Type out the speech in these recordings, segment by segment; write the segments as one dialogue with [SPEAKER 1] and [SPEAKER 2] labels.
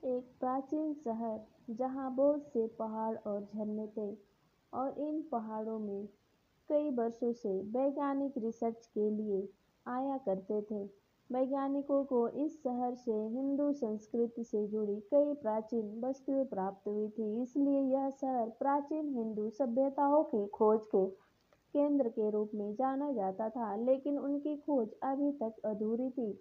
[SPEAKER 1] एक प्राचीन शहर जहाँ बहुत से पहाड़ और झरने थे और इन पहाड़ों में कई वर्षों से वैज्ञानिक रिसर्च के लिए आया करते थे। वैज्ञानिकों को इस शहर से हिंदू संस्कृति से जुड़ी कई प्राचीन वस्तुएं प्राप्त हुई थी, इसलिए यह शहर प्राचीन हिंदू सभ्यताओं की खोज के केंद्र के रूप में जाना जाता था। लेकिन उनकी खोज अभी तक अधूरी थी,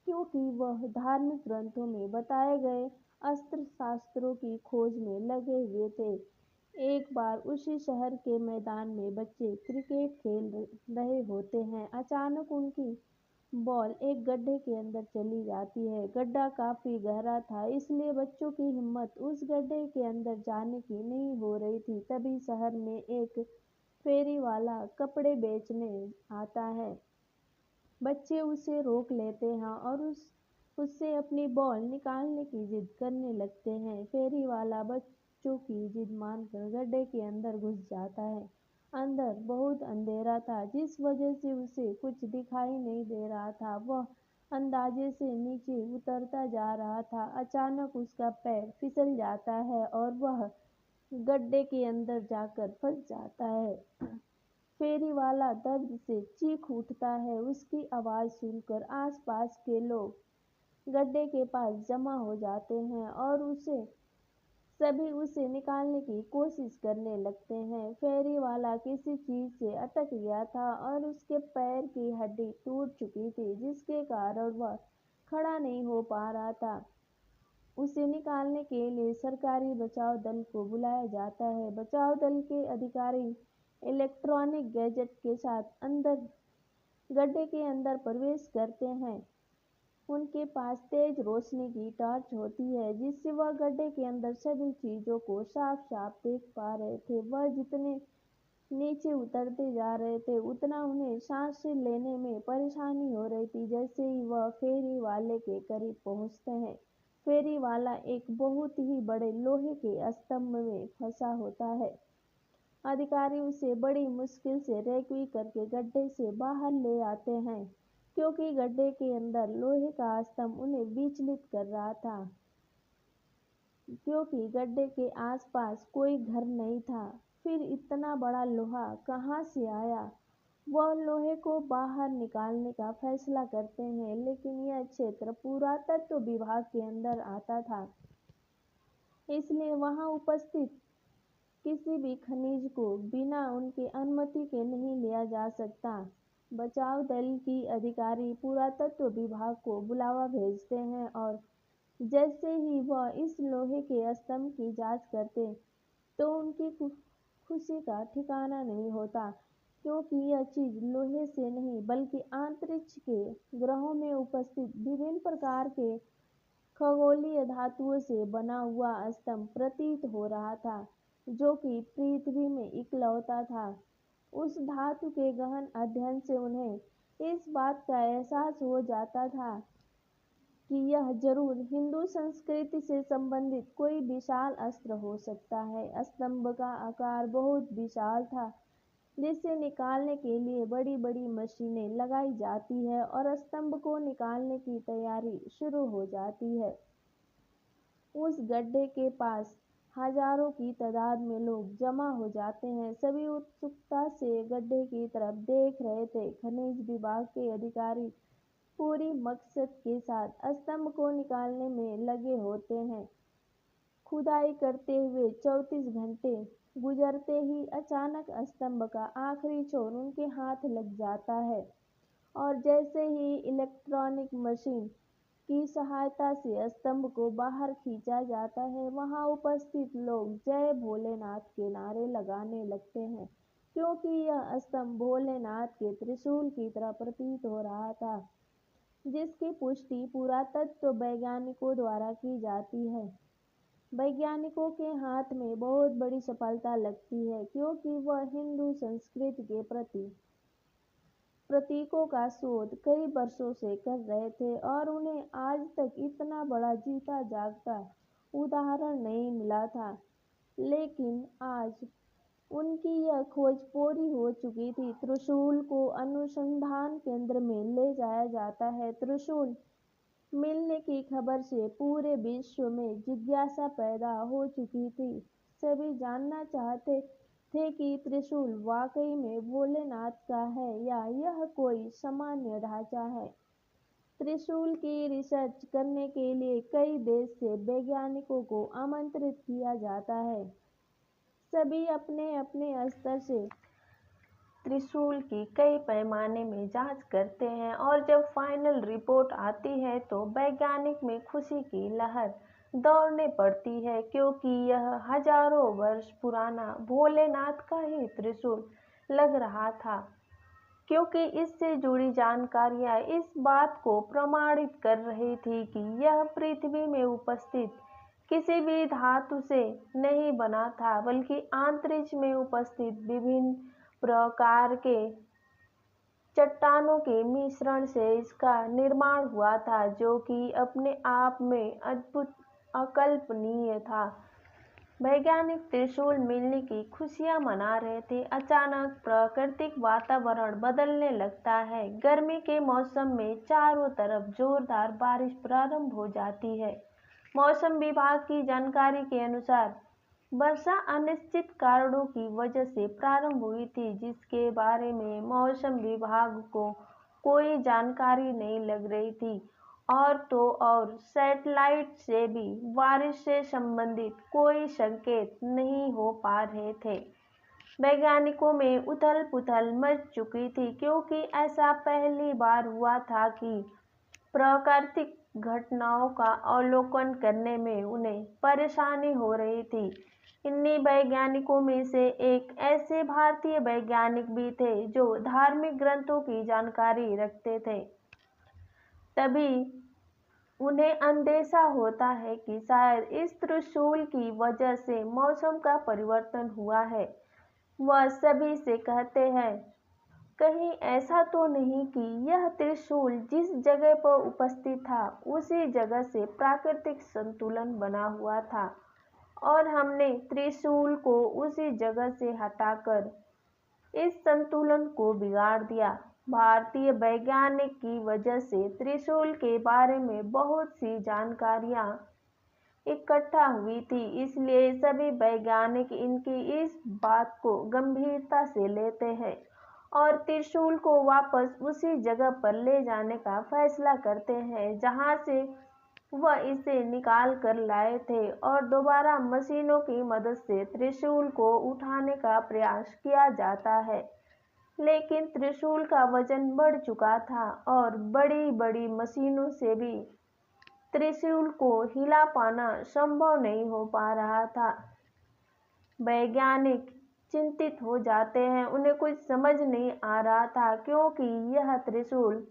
[SPEAKER 1] क्योंकि वह धार्मिक ग्रंथों में बताए गए अस्त्र शास्त्रों की खोज में लगे हुए थे। एक बार उसी शहर के मैदान में बच्चे क्रिकेट खेल रहे होते हैं। अचानक उनकी बॉल एक गड्ढे के अंदर चली जाती है। गड्ढा काफी गहरा था, इसलिए बच्चों की हिम्मत उस गड्ढे के अंदर जाने की नहीं हो रही थी। तभी शहर में एक फेरी वाला कपड़े बेचने आता है। बच्चे उसे रोक लेते हैं और उससे अपनी बॉल निकालने की जिद करने लगते हैं। फेरी वाला बच्चों की जिद मानकर गड्ढे के अंदर घुस जाता है। अंदर बहुत अंधेरा था, जिस वजह से उसे कुछ दिखाई नहीं दे रहा था। वह अंदाजे से नीचे उतरता जा रहा था। अचानक उसका पैर फिसल जाता है और वह गड्ढे के अंदर जाकर फंस जाता है। फेरी वाला दर्द से चीख उठता है। उसकी आवाज सुनकर आसपास के लोग गड्ढे के पास जमा हो जाते हैं और सभी उसे निकालने की कोशिश करने लगते हैं। फेरी वाला किसी चीज से अटक गया था और उसके पैर की हड्डी टूट चुकी थी, जिसके कारण वह खड़ा नहीं हो पा रहा था। उसे निकालने के लिए सरकारी बचाव दल को बुलाया जाता है। बचाव दल के अधिकारी इलेक्ट्रॉनिक गैजेट के साथ अंदर गड्ढे के अंदर प्रवेश करते हैं। उनके पास तेज रोशनी की टॉर्च होती है, जिससे वह गड्ढे के अंदर सभी चीजों को साफ साफ देख पा रहे थे। वह जितने नीचे उतरते जा रहे थे, उतना उन्हें सांस लेने में परेशानी हो रही थी। जैसे ही वह फेरी वाले के करीब पहुंचते हैं, फेरी वाला एक बहुत ही बड़े लोहे के स्तंभ में फंसा होता है। अधिकारी उसे बड़ी मुश्किल से रेस्क्यू करके गड्ढे से बाहर ले आते हैं, क्योंकि गड्ढे के अंदर लोहे का स्तंभ उन्हें विचलित कर रहा था। क्योंकि गड्ढे के आसपास कोई घर नहीं था, फिर इतना बड़ा लोहा कहाँ से आया? वह लोहे को बाहर निकालने का फैसला करते हैं, लेकिन यह क्षेत्र पुरातत्व विभाग के अंदर आता था, इसलिए वहां उपस्थित किसी भी खनिज को बिना उनकी अनुमति के नहीं लिया जा सकता। बचाव दल की अधिकारी पुरातत्व विभाग को बुलावा भेजते हैं और जैसे ही वह इस लोहे के स्तंभ की जांच करते, तो उनकी खुशी का ठिकाना नहीं होता, क्योंकि यह चीज लोहे से नहीं बल्कि अंतरिक्ष के ग्रहों में उपस्थित विभिन्न प्रकार के खगोलीय धातुओं से बना हुआ स्तंभ प्रतीत हो रहा था, जो कि पृथ्वी में इकलौता था। उस धातु के गहन अध्ययन से उन्हें इस बात का एहसास हो जाता था कि यह जरूर हिंदू संस्कृति से संबंधित कोई विशाल अस्त्र हो सकता है। स्तंभ का आकार बहुत विशाल था, जिसे निकालने के लिए बड़ी बड़ी मशीनें लगाई जाती है और स्तंभ को निकालने की तैयारी शुरू हो जाती है। उस गड्ढे के पास हजारों की तादाद में लोग जमा हो जाते हैं। सभी उत्सुकता से गड्ढे की तरफ देख रहे थे। खनिज विभाग के अधिकारी पूरी मकसद के साथ स्तंभ को निकालने में लगे होते हैं। खुदाई करते हुए 34 घंटे गुजरते ही अचानक स्तंभ का आखिरी छोर उनके हाथ लग जाता है और जैसे ही इलेक्ट्रॉनिक मशीन की सहायता से स्तंभ को बाहर खींचा जाता है, वहां उपस्थित लोग जय भोलेनाथ के नारे लगाने लगते हैं, क्योंकि यह स्तंभ भोलेनाथ के त्रिशूल की तरह प्रतीत हो रहा था, जिसकी पुष्टि पुरातत्व वैज्ञानिकों द्वारा की जाती है। वैज्ञानिकों के हाथ में बहुत बड़ी सफलता लगती है, क्योंकि वह हिंदू संस्कृति के प्रतीकों का शोध कई वर्षों से कर रहे थे और उन्हें आज तक इतना बड़ा जीता जागता उदाहरण नहीं मिला था। लेकिन आज उनकी यह खोज पूरी हो चुकी थी। त्रिशूल को अनुसंधान केंद्र में ले जाया जाता है। त्रिशूल मिलने की खबर से पूरे विश्व में जिज्ञासा पैदा हो चुकी थी। सभी जानना चाहते थे कि त्रिशूल वाकई में भोलेनाथ का है या यह कोई सामान्य ढांचा है। त्रिशूल की रिसर्च करने के लिए कई देश से वैज्ञानिकों को आमंत्रित किया जाता है। सभी अपने अपने स्तर से त्रिशूल की कई पैमाने में जांच करते हैं और जब फाइनल रिपोर्ट आती है तो वैज्ञानिक में खुशी की लहर दौड़ने पड़ती है, क्योंकि यह हजारों वर्ष पुराना भोलेनाथ का ही त्रिशूल लग रहा था। क्योंकि इससे जुड़ी जानकारियां इस बात को प्रमाणित कर रही थी कि यह पृथ्वी में उपस्थित किसी भी धातु से नहीं बना था, बल्कि अंतरिक्ष में उपस्थित विभिन्न प्रकार के चट्टानों के मिश्रण से इसका निर्माण हुआ था, जो कि अपने आप में अद्भुत अकल्पनीय था। वैज्ञानिक त्रिशूल मिलने की खुशियां मना रहे थे। अचानक प्राकृतिक वातावरण बदलने लगता है। गर्मी के मौसम में चारों तरफ जोरदार बारिश प्रारंभ हो जाती है। मौसम विभाग की जानकारी के अनुसार वर्षा अनिश्चित कारणों की वजह से प्रारंभ हुई थी, जिसके बारे में मौसम विभाग को कोई जानकारी नहीं लग रही थी। और तो और सैटेलाइट से भी बारिश से संबंधित कोई संकेत नहीं हो पा रहे थे। वैज्ञानिकों में उथल पुथल मच चुकी थी, क्योंकि ऐसा पहली बार हुआ था कि प्राकृतिक घटनाओं का अवलोकन करने में उन्हें परेशानी हो रही थी। इन्हीं वैज्ञानिकों में से एक ऐसे भारतीय वैज्ञानिक भी थे जो धार्मिक ग्रंथों की जानकारी रखते थे। तभी उन्हें अंदेशा होता है कि शायद इस त्रिशूल की वजह से मौसम का परिवर्तन हुआ है। वह सभी से कहते हैं, कहीं ऐसा तो नहीं कि यह त्रिशूल जिस जगह पर उपस्थित था उसी जगह से प्राकृतिक संतुलन बना हुआ था और हमने त्रिशूल को उसी जगह से हटाकर इस संतुलन को बिगाड़ दिया। भारतीय वैज्ञानिक की वजह से त्रिशूल के बारे में बहुत सी जानकारियां इकट्ठा हुई थी, इसलिए सभी वैज्ञानिक इनकी इस बात को गंभीरता से लेते हैं और त्रिशूल को वापस उसी जगह पर ले जाने का फैसला करते हैं जहां से वह इसे निकाल कर लाए थे, और दोबारा मशीनों की मदद से त्रिशूल को उठाने का प्रयास किया जाता है। लेकिन त्रिशूल का वजन बढ़ चुका था और बड़ी बड़ी मशीनों से भी त्रिशूल को हिला पाना संभव नहीं हो पा रहा था। वैज्ञानिक चिंतित हो जाते हैं। उन्हें कुछ समझ नहीं आ रहा था, क्योंकि यह त्रिशूल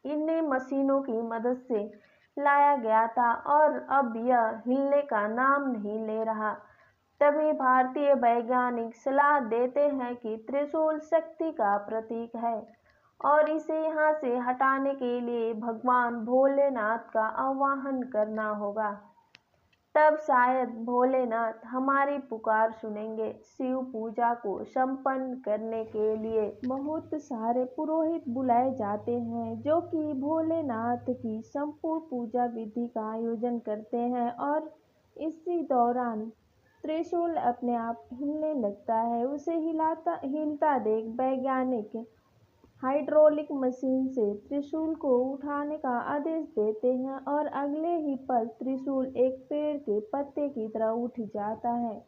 [SPEAKER 1] इन्हीं मशीनों की मदद से लाया गया था और अब यह हिलने का नाम नहीं ले रहा। तभी भारतीय वैज्ञानिक सलाह देते हैं कि त्रिशूल शक्ति का प्रतीक है और इसे यहाँ से हटाने के लिए भगवान भोलेनाथ का आह्वान करना होगा। तब शायद भोलेनाथ हमारी पुकार सुनेंगे। शिव पूजा को संपन्न करने के लिए बहुत सारे पुरोहित बुलाए जाते हैं, जो कि भोलेनाथ की संपूर्ण पूजा विधि का आयोजन करते हैं और इसी दौरान त्रिशूल अपने आप हिलने लगता है। उसे हिलता देख वैज्ञानिक हाइड्रोलिक मशीन से त्रिशूल को उठाने का आदेश देते हैं और अगले ही पल त्रिशूल एक पेड़ के पत्ते की तरह उठ जाता है।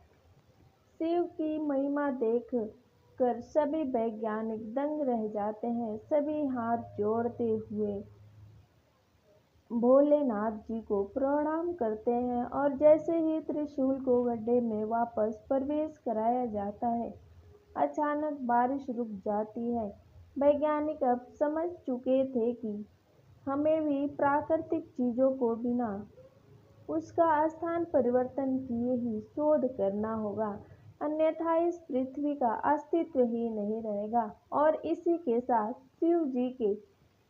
[SPEAKER 1] शिव की महिमा देख कर सभी वैज्ञानिक दंग रह जाते हैं। सभी हाथ जोड़ते हुए भोलेनाथ जी को प्रणाम करते हैं और जैसे ही त्रिशूल को गड्ढे में वापस प्रवेश कराया जाता है, अचानक बारिश रुक जाती है। वैज्ञानिक अब समझ चुके थे कि हमें भी प्राकृतिक चीजों को बिना उसका स्थान परिवर्तन किए ही शोध करना होगा, अन्यथा इस पृथ्वी का अस्तित्व ही नहीं रहेगा। और इसी के साथ शिव जी के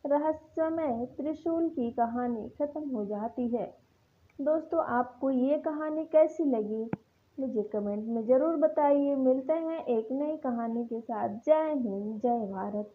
[SPEAKER 1] रहस्यमय त्रिशूल की कहानी खत्म हो जाती है। दोस्तों, आपको ये कहानी कैसी लगी मुझे कमेंट में ज़रूर बताइए। मिलते हैं एक नई कहानी के साथ। जय हिंद, जय भारत।